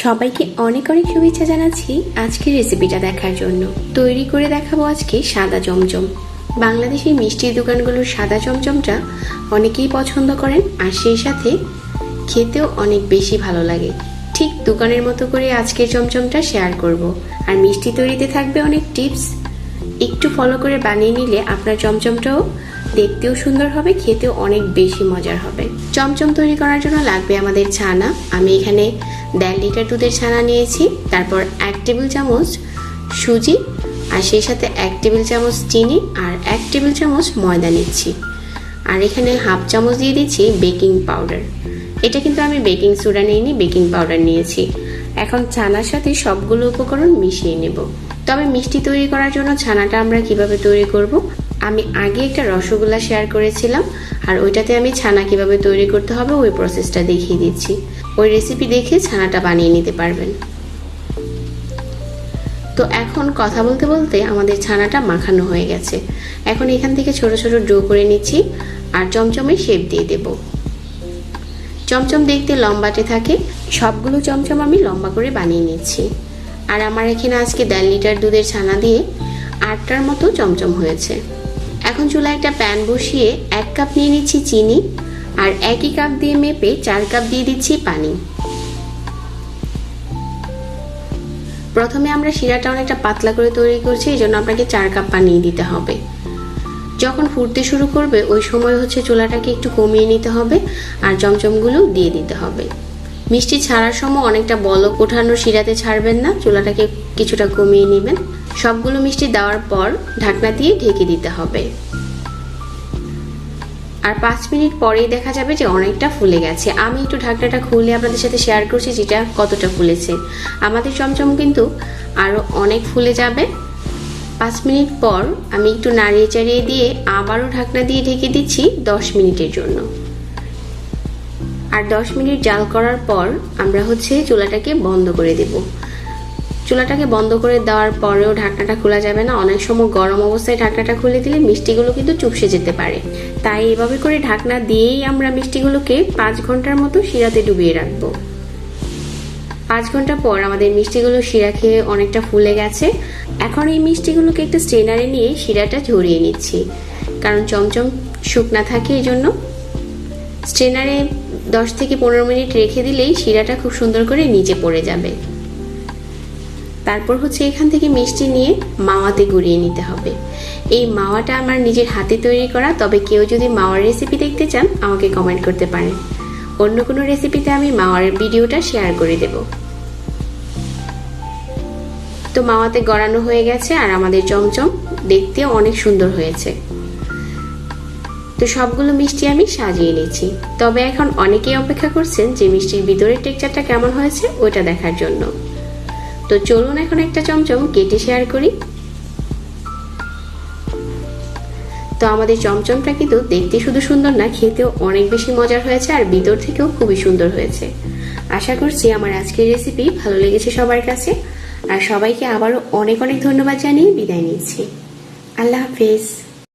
সবাইকে অনেক অনেক শুভেচ্ছা জানাচ্ছি আজকের রেসিপিটা দেখার জন্য। তৈরি করে দেখাবো আজকে সাদা চমচম। বাংলাদেশি মিষ্টির দোকানগুলোর সাদা চমচমটা অনেকেই পছন্দ করেন, আর সেই সাথে খেতেও অনেক বেশি ভালো লাগে। ঠিক দোকানের মতো করে আজকের চমচমটা শেয়ার করব। আর মিষ্টি তৈরিতে থাকবে অনেক টিপস। একটু ফলো করে বানিয়ে নিলে আপনার চমচমটাও দেখতেও সুন্দর হবে, খেতেও অনেক বেশি মজার হবে। চমচম তৈরি করার জন্য লাগবে আমাদের ছানা। আমি এখানে 1.5 লিটার দুধের ছানা নিয়েছি। তারপর 1 টেবিল চামচ সুজি, আর সেই সাথে 1 টেবিল চামচ চিনি আর 1 টেবিল চামচ ময়দা নিচ্ছি। আর এখানে হাফ চামচ দিয়ে দিচ্ছি বেকিং পাউডার। এটা কিন্তু আমি বেকিং সোডা নিইনি, বেকিং পাউডার নিয়েছি। এখন ছানার সাথে সবগুলো উপকরণ মিশিয়ে নেব। তবে মিষ্টি তৈরি করার জন্য ছানাটা আমরা কিভাবে তৈরি করব, আমি আগে একটা রসগোল্লা শেয়ার করেছিলাম, আর ওইটাতে আমি ছানা কিভাবে তৈরি করতে হবে ওই প্রসেসটা দেখিয়ে দিচ্ছি। ওই রেসিপি দেখে ছানাটা বানিয়ে নিতে পারবেন। তো এখন কথা বলতে বলতে আমাদের ছানাটা মাখানো হয়ে গেছে। এখন এখান থেকে ছোট ছোট ডো করে নিচ্ছি আর চমচমে শেপ দিয়ে দেব। চমচম দেখতে লম্বাটে থাকে, সবগুলো চমচম আমি লম্বা করে বানিয়ে নিচ্ছি। আর আমার এখানে আজকে 1.5 লিটার দুধের ছানা দিয়ে 8টার মতো চমচম হয়েছে। এখন চুলায় একটা প্যান বসিয়ে 1 কাপ নিয়ে নিচ্ছি চিনি, আর একই কাপ দিয়ে মেপে 4 কাপ দিয়ে দিচ্ছি পানি। প্রথমে আমরা শিরাটা অনেকটা পাতলা করে তৈরি করছি, এই জন্য আপনাকে 4 কাপ পানি দিতে হবে। যখন ফুটতে শুরু করবে ওই সময় চুলাটাকে একটু কমিয়ে নিতে হবে, আর চমচমগুলো দিয়ে দিতে হবে। মিষ্টি ছাড়ার সময় অনেকটা বলক ওঠানো শিরাতে ছাড়বেন না, চুলাটাকে কিছুটা কমিয়ে নেবেন। সবগুলো মিষ্টি দেওয়ার পর ঢাকনা দিয়ে ঢেকে দিতে হবে। আর 5 মিনিট পরেই দেখা যাবে যে অনেকটা ফুলে গেছে। আমি একটু ঢাকনাটা খুলে আপনাদের সাথে শেয়ার করছি যেটা কতটা ফুলেছে। আমাদের চমচম কিন্তু আরো অনেক ফুলে যাবে। 5 মিনিট পর আমি একটু নাড়িয়ে চাড়িয়ে দিয়ে আবারও ঢাকনা দিয়ে ঢেকে দিচ্ছি 10 মিনিটের জন্য। আর 10 মিনিট জাল করার পর আমরা চুলাটাকে বন্ধ করে দেব। চুলাটাকে বন্ধ করে দেওয়ার পরেও ঢাকনাটা খোলা যাবে না। অনেক সময় গরম অবস্থায় ঢাকনাটা খুলে দিলে মিষ্টিগুলো কিন্তু চুপসে যেতে পারে। তাই এভাবে করে ঢাকনা দিয়েই আমরা মিষ্টিগুলোকে 5 ঘন্টার মতো শিরাতে ডুবিয়ে রাখবো। 5 ঘন্টা পর আমাদের মিষ্টিগুলো শিরা খেয়ে অনেকটা ফুলে গেছে। এখন এই মিষ্টিগুলোকে একটা স্ট্রেনারে নিয়ে শিরাটা ঝরিয়ে নিচ্ছি, কারণ চমচম শুকনা থাকে, এই জন্য স্ট্রেনারে 10 থেকে 15 মিনিট রেখে দিলেই শিরাটা খুব সুন্দর করে নিচে পড়ে যাবে। তারপর এখান থেকে মিষ্টি নিয়ে মাওয়াতে গুঁড়িয়ে নিতে হবে। এই মাওয়াটা আমার নিজের হাতে তৈরি করা, তবে কেউ যদি মাওয়ার রেসিপি দেখতে চান আমাকে কমেন্ট করতে পারেন। অন্য কোনো রেসিপিতে আমি মাওয়ার ভিডিওটা শেয়ার করে দেব। তো মাওয়াতে গড়ানো হয়ে গেছে, আর আমাদের চমচম দেখতেও অনেক সুন্দর হয়েছে। তো সবগুলো মিষ্টি আমি সাজিয়ে নিচ্ছি। তবে এখন অনেকেই অপেক্ষা করছেন যে মিষ্টির ভিতরের টেক্সচারটা কেমন হয়েছে ওইটা দেখার জন্য। তো চলুন এখন একটা চমচম কেটে শেয়ার করি। তো আমাদের চমচমটা কিন্তু দেখতে শুধু সুন্দর না, খেতেও অনেক বেশি মজার হয়েছে, আর ভিতর থেকেও খুবই সুন্দর হয়েছে। আশা করছি আমার আজকের রেসিপি ভালো লেগেছে সবার কাছে। আর সবাইকে আবারও অনেক অনেক ধন্যবাদ জানিয়ে বিদায় নিচ্ছি। আল্লাহ হাফেজ।